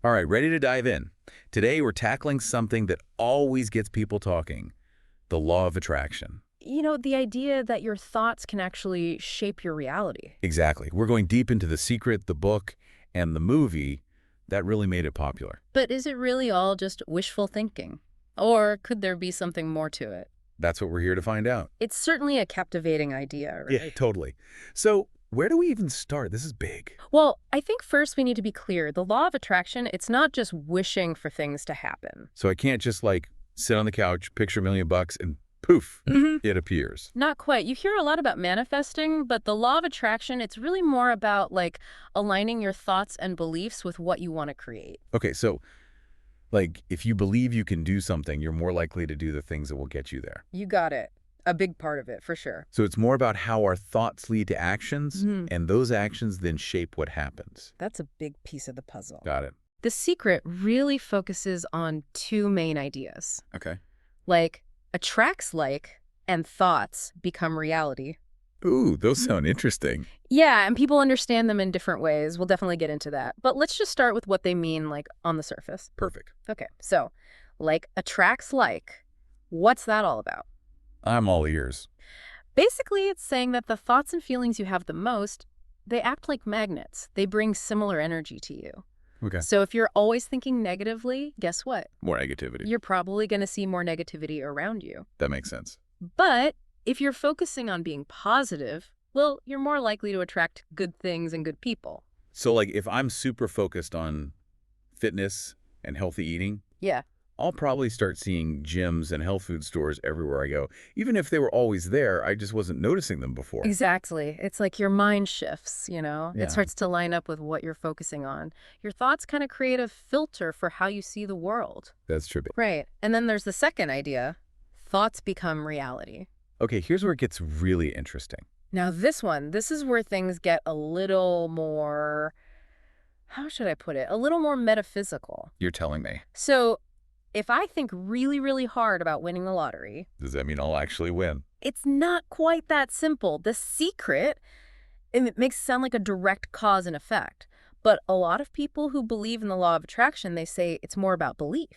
All right, ready to dive in. Today, we're tackling something that always gets people talking, the law of attraction. The idea that your thoughts can actually shape your reality. Exactly. We're going deep into The Secret, the book, and the movie that really made it popular. But is it really all just wishful thinking? Or could there be something more to it? That's what we're here to find out. It's certainly a captivating idea, Yeah, right? totally. So, where do we even start? This is big. Well, I think first we need to be clear. The law of attraction, it's not just wishing for things to happen. So I can't just sit on the couch, picture $1,000,000, and poof, it appears. Not quite. You hear a lot about manifesting, but the law of attraction, it's really more about aligning your thoughts and beliefs with what you want to create. Okay, so if you believe you can do something, you're more likely to do the things that will get you there. You got it. A big part of it, for sure. So it's more about how our thoughts lead to actions, Mhm. and those actions then shape what happens. That's a big piece of the puzzle. Got it. The Secret really focuses on two main ideas. Okay. Attracts and thoughts become reality. Ooh, those sound interesting. Yeah, and people understand them in different ways. We'll definitely get into that. But let's just start with what they mean, on the surface. Perfect. Okay, so, attracts what's that all about? I'm all ears. Basically, it's saying that the thoughts and feelings you have the most, they act like magnets. They bring similar energy to you. Okay. So if you're always thinking negatively, guess what? More negativity. You're probably going to see more negativity around you. That makes sense. But if you're focusing on being positive, well, you're more likely to attract good things and good people. So if I'm super focused on fitness and healthy eating, Yeah. I'll probably start seeing gyms and health food stores everywhere I go. Even if they were always there, I just wasn't noticing them before. Exactly. It's like your mind shifts, Yeah. It starts to line up with what you're focusing on. Your thoughts kind of create a filter for how you see the world. That's true. Right. And then there's the second idea. Thoughts become reality. Okay, here's where it gets really interesting. Now this is where things get a little more, how should I put it? A little more metaphysical. You're telling me. So if I think really, really hard about winning the lottery, Does that mean I'll actually win? it's not quite that simple. The secret, and it makes it sound like a direct cause and effect. But a lot of people who believe in the law of attraction, they say it's more about belief.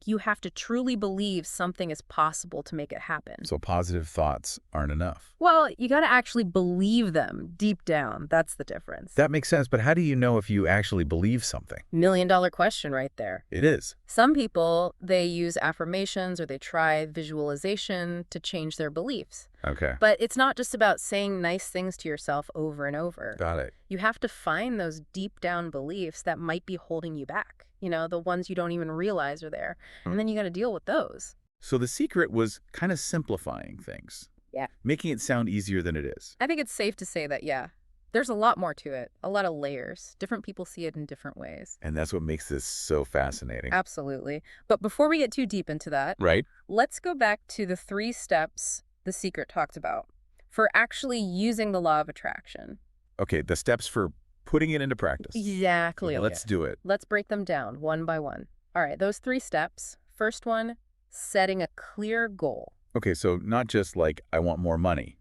You have to truly believe something is possible to make it happen. So positive thoughts aren't enough. Well, you got to actually believe them deep down. That's the difference. That makes sense, but how do you know if you actually believe something? $1,000,000 question right there. It is. Some people, they use affirmations or they try visualization to change their beliefs. Okay. But it's not just about saying nice things to yourself over and over. Got it. You have to find those deep down beliefs that might be holding you back. The ones you don't even realize are there. And then you got to deal with those. So the secret was kind of simplifying things. Yeah. Making it sound easier than it is. I think it's safe to say that, yeah, there's a lot more to it, a lot of layers. Different people see it in different ways. And that's what makes this so fascinating. Absolutely. But before we get too deep into that, Right? let's go back to the 3 steps The Secret talked about for actually using the law of attraction. Okay, the steps for putting it into practice. Exactly. Yeah, let's do it. Let's break them down one by one. All right, those 3 steps. First one, setting a clear goal. Okay, so not just I want more money.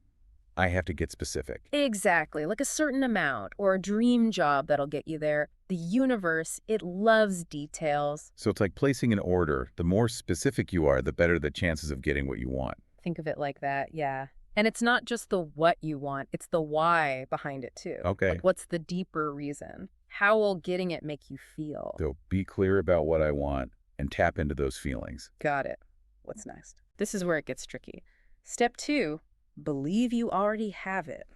I have to get specific. Exactly, like a certain amount or a dream job that'll get you there. The universe, it loves details. So it's like placing an order. The more specific you are, the better the chances of getting what you want. Think of it like that, yeah. And it's not just the what you want, it's the why behind it too. Okay. What's the deeper reason? How will getting it make you feel? So be clear about what I want and tap into those feelings. Got it. What's next? This is where it gets tricky. Step 2, believe you already have it.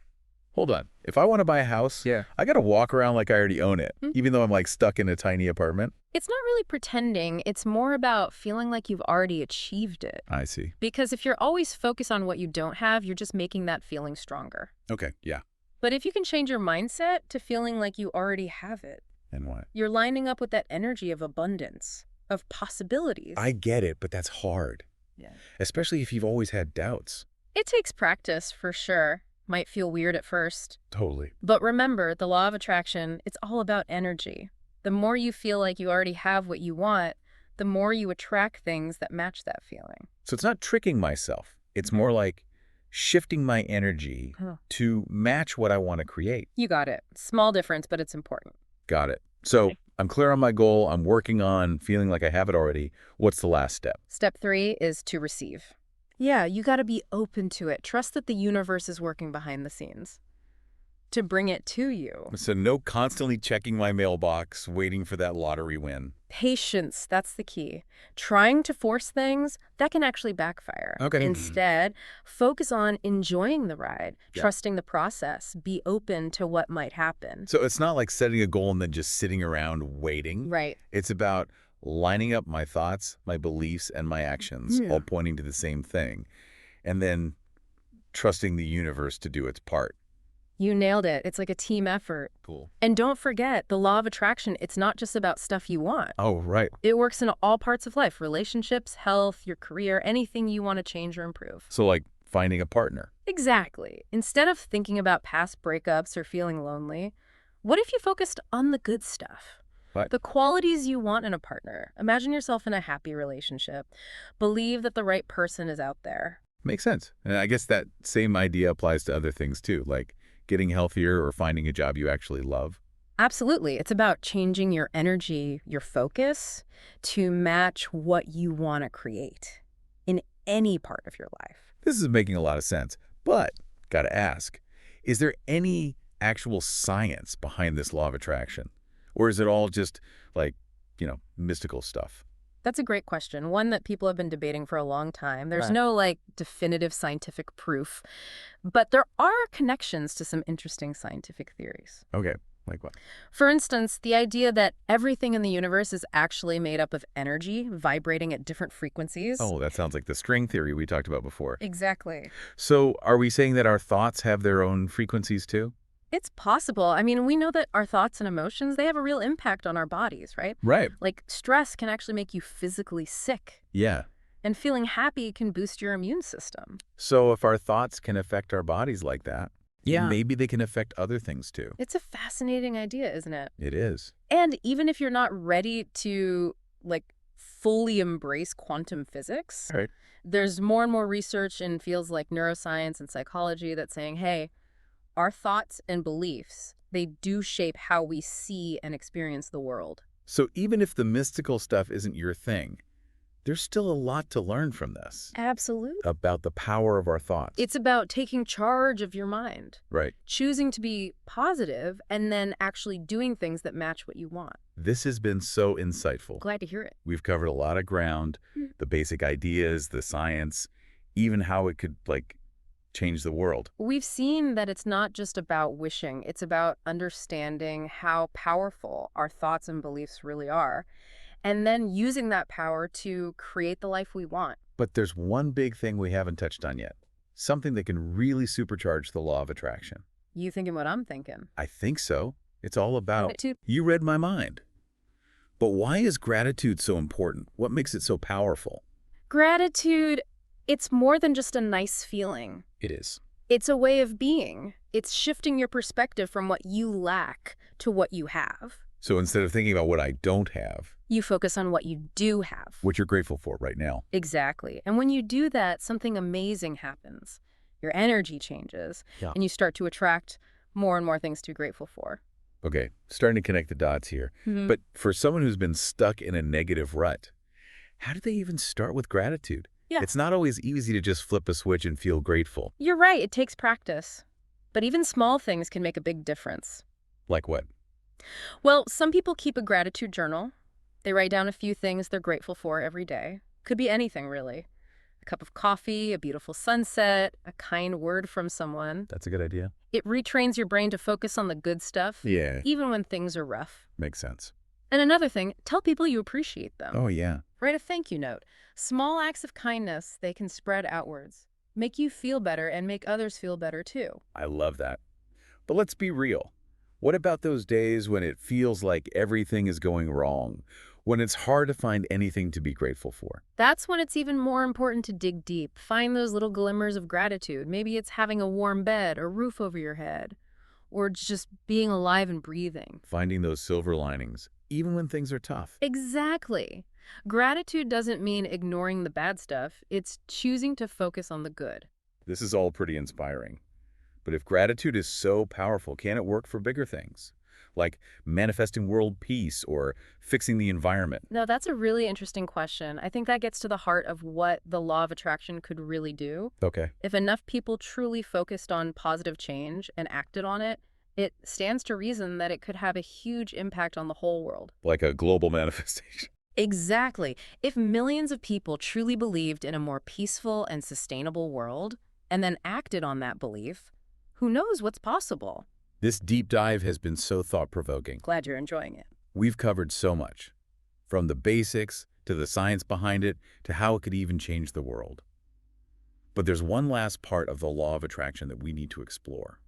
Hold on. If I want to buy a house, I got to walk around like I already own it, even though I'm stuck in a tiny apartment. It's not really pretending. It's more about feeling like you've already achieved it. I see. Because if you're always focused on what you don't have, you're just making that feeling stronger. Okay, yeah. But if you can change your mindset to feeling like you already have it, And what? you're lining up with that energy of abundance, of possibilities. I get it, but that's hard. Yeah. Especially if you've always had doubts. It takes practice, for sure. Might feel weird at first. Totally. But remember, the law of attraction, it's all about energy. The more you feel like you already have what you want, the more you attract things that match that feeling. So it's not tricking myself. It's more like shifting my energy to match what I want to create. You got it. Small difference, but it's important. Got it. So I'm clear on my goal. I'm working on feeling like I have it already. What's the last step? Step 3 is to receive. Yeah, you got to be open to it. Trust that the universe is working behind the scenes to bring it to you. So no constantly checking my mailbox, waiting for that lottery win. Patience, that's the key. Trying to force things, that can actually backfire. Okay. Instead, focus on enjoying the ride, Yeah. trusting the process, be open to what might happen. So it's not like setting a goal and then just sitting around waiting. Right. It's about lining up my thoughts, my beliefs, and my actions, Yeah. all pointing to the same thing, and then trusting the universe to do its part. You nailed it. It's like a team effort. Cool. And don't forget, the law of attraction, it's not just about stuff you want. Oh, right. It works in all parts of life, relationships, health, your career, anything you want to change or improve. So like finding a partner. Exactly. Instead of thinking about past breakups or feeling lonely, what if you focused on the good stuff? What? The qualities you want in a partner. Imagine yourself in a happy relationship. Believe that the right person is out there. Makes sense. And I guess that same idea applies to other things too, like getting healthier or finding a job you actually love. Absolutely. It's about changing your energy, your focus, to match what you want to create in any part of your life. This is making a lot of sense, but gotta ask, is there any actual science behind this law of attraction? Or is it all just like, mystical stuff? That's a great question, one that people have been debating for a long time. There's Right. no, definitive scientific proof, but there are connections to some interesting scientific theories. Okay, like what? For instance, the idea that everything in the universe is actually made up of energy vibrating at different frequencies. Oh, that sounds like the string theory we talked about before. Exactly. So are we saying that our thoughts have their own frequencies too? It's possible. I mean, we know that our thoughts and emotions, they have a real impact on our bodies, right? Right. Like stress can actually make you physically sick, Yeah. and feeling happy can boost your immune system. So if our thoughts can affect our bodies like that, Yeah. maybe they can affect other things too. It's a fascinating idea, isn't it? It is. And even if you're not ready to, fully embrace quantum physics, All right. there's more and more research in fields like neuroscience and psychology that's saying, hey, our thoughts and beliefs, they do shape how we see and experience the world. So even if the mystical stuff isn't your thing, there's still a lot to learn from this Absolutely. about the power of our thoughts. It's about taking charge of your mind, Right. choosing to be positive, and then actually doing things that match what you want. This has been so insightful. Glad to hear it. We've covered a lot of ground, the basic ideas, the science, even how it could, change the world. We've seen that it's not just about wishing, it's about understanding how powerful our thoughts and beliefs really are, and then using that power to create the life we want. But there's one big thing we haven't touched on yet, something that can really supercharge the law of attraction. You thinking what I'm thinking? I think so. It's all about, Too. you read my mind. But why is gratitude so important? What makes it so powerful? Gratitude, it's more than just a nice feeling. It is. It's a way of being. It's shifting your perspective from what you lack to what you have. So instead of thinking about what I don't have, You focus on what you do have. what you're grateful for right now. Exactly. And when you do that, something amazing happens. Your energy changes, Yeah. and you start to attract more and more things to be grateful for. Okay, starting to connect the dots here. Mhm. But for someone who's been stuck in a negative rut, how do they even start with gratitude? Yeah. It's not always easy to just flip a switch and feel grateful. You're right, it takes practice. But even small things can make a big difference. Like what? Well, some people keep a gratitude journal. They write down a few things they're grateful for every day. Could be anything, really. A cup of coffee, a beautiful sunset, a kind word from someone. That's a good idea. It retrains your brain to focus on the good stuff, Yeah, even when things are rough. makes sense. And another thing, tell people you appreciate them. Oh, yeah. Write a thank you note. Small acts of kindness, they can spread outwards, make you feel better, and make others feel better too. I love that. But let's be real. What about those days when it feels like everything is going wrong? When it's hard to find anything to be grateful for? That's when it's even more important to dig deep. Find those little glimmers of gratitude. Maybe it's having a warm bed or roof over your head, or just being alive and breathing. Finding those silver linings, even when things are tough. Exactly. Gratitude doesn't mean ignoring the bad stuff. It's choosing to focus on the good. This is all pretty inspiring. But if gratitude is so powerful, can it work for bigger things? like manifesting world peace or fixing the environment? No, that's a really interesting question. I think that gets to the heart of what the law of attraction could really do. Okay. If enough people truly focused on positive change and acted on it, it stands to reason that it could have a huge impact on the whole world. Like a global manifestation. Exactly. If millions of people truly believed in a more peaceful and sustainable world, and then acted on that belief, who knows what's possible? This deep dive has been so thought-provoking. Glad you're enjoying it. We've covered so much, from the basics to the science behind it to how it could even change the world. But there's one last part of the law of attraction that we need to explore,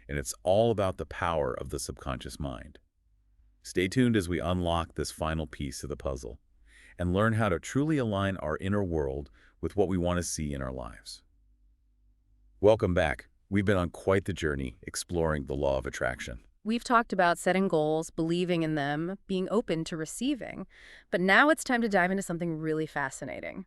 and it's all about the power of the subconscious mind. Stay tuned as we unlock this final piece of the puzzle and learn how to truly align our inner world with what we want to see in our lives. Welcome back. We've been on quite the journey exploring the law of attraction. We've talked about setting goals, believing in them, being open to receiving, but now it's time to dive into something really fascinating: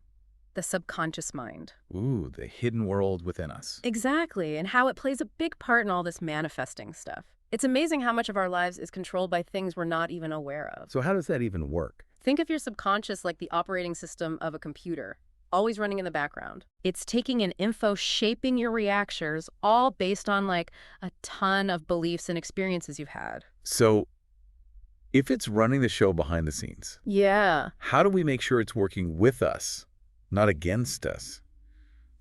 the subconscious mind. Ooh, the hidden world within us. Exactly, and how it plays a big part in all this manifesting stuff. It's amazing how much of our lives is controlled by things we're not even aware of. So how does that even work? Think of your subconscious like the operating system of a computer, always running in the background. It's taking in info, shaping your reactions, all based on like a ton of beliefs and experiences you've had. So if it's running the show behind the scenes, Yeah. how do we make sure it's working with us, not against us,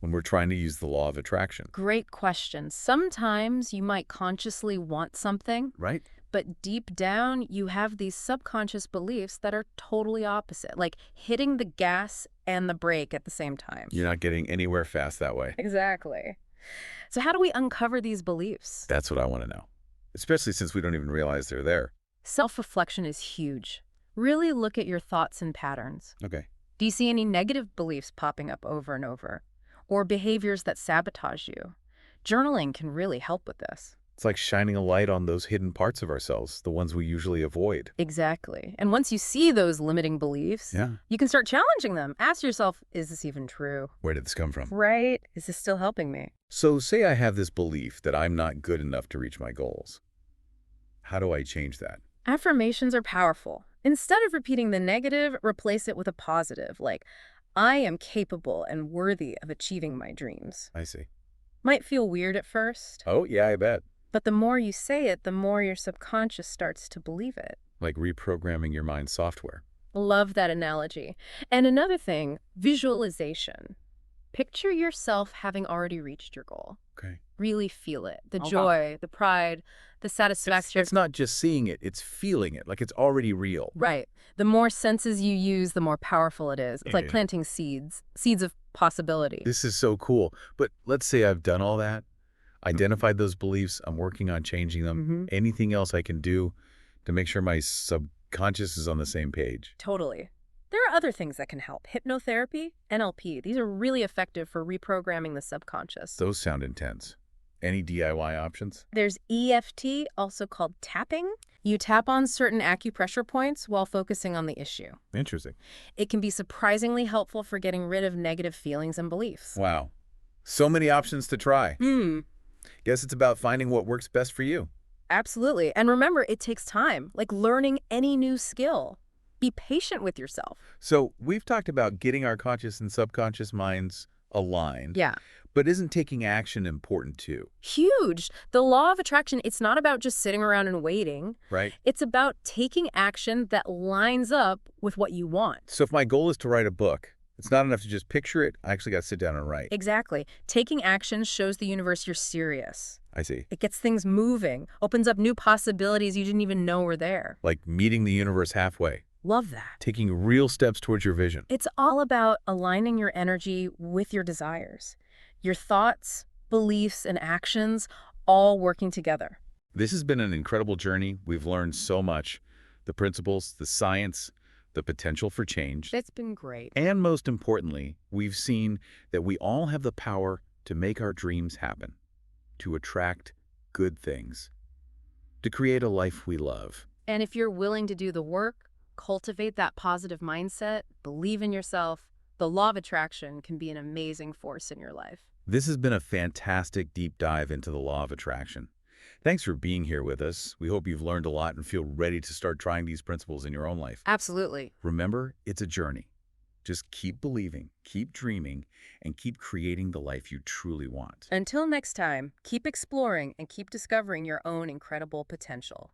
when we're trying to use the law of attraction? Great question. Sometimes you might consciously want something, Right? but deep down you have these subconscious beliefs that are totally opposite, like hitting the gas and the brake at the same time. You're not getting anywhere fast that way. Exactly. So how do we uncover these beliefs? That's what I want to know, especially since we don't even realize they're there. Self-reflection is huge. Really look at your thoughts and patterns. Okay. Do you see any negative beliefs popping up over and over? Or behaviors that sabotage you? Journaling can really help with this. It's like shining a light on those hidden parts of ourselves, the ones we usually avoid. Exactly. And once you see those limiting beliefs, Yeah. you can start challenging them. Ask yourself, is this even true? Where did this come from? Right? Is this still helping me? So say I have this belief that I'm not good enough to reach my goals. How do I change that? Affirmations are powerful. Instead of repeating the negative, replace it with a positive, like, I am capable and worthy of achieving my dreams. I see. Might feel weird at first, Oh, yeah, I bet. but the more you say it, the more your subconscious starts to believe it. Like reprogramming your mind's software. Love that analogy. And another thing, visualization. Picture yourself having already reached your goal. Okay. Really feel it. The Oh, wow. joy, the pride, the satisfaction. It's not just seeing it, it's feeling it, like it's already real. Right. The more senses you use, the more powerful it is. It's like Yeah. planting seeds of possibility. This is so cool. But let's say I've done all that, identified those beliefs, I'm working on changing them. Mhm. Anything else I can do to make sure my subconscious is on the same page? Totally. There are other things that can help. Hypnotherapy, NLP. These are really effective for reprogramming the subconscious. Those sound intense. Any DIY options? There's EFT, also called tapping. You tap on certain acupressure points while focusing on the issue. Interesting. It can be surprisingly helpful for getting rid of negative feelings and beliefs. Wow. So many options to try. Guess it's about finding what works best for you. Absolutely. And remember, it takes time, like learning any new skill. Be patient with yourself. So we've talked about getting our conscious and subconscious minds aligned. Yeah. But isn't taking action important too? Huge. The law of attraction, it's not about just sitting around and waiting. Right? It's about taking action that lines up with what you want. So if my goal is to write a book, it's not enough to just picture it. I actually got to sit down and write. Exactly. Taking action shows the universe you're serious. I see. It gets things moving, opens up new possibilities you didn't even know were there. Like meeting the universe halfway. Love that. Taking real steps towards your vision. It's all about aligning your energy with your desires. Your thoughts, beliefs, and actions all working together. This has been an incredible journey. We've learned so much. The principles, the science, the potential for change. It's been great. And most importantly, we've seen that we all have the power to make our dreams happen, to attract good things, to create a life we love. And if you're willing to do the work, cultivate that positive mindset, believe in yourself, the law of attraction can be an amazing force in your life. This has been a fantastic deep dive into the law of attraction. Thanks for being here with us. We hope you've learned a lot and feel ready to start trying these principles in your own life. Absolutely. Remember, it's a journey. Just keep believing, keep dreaming, and keep creating the life you truly want. Until next time, keep exploring and keep discovering your own incredible potential.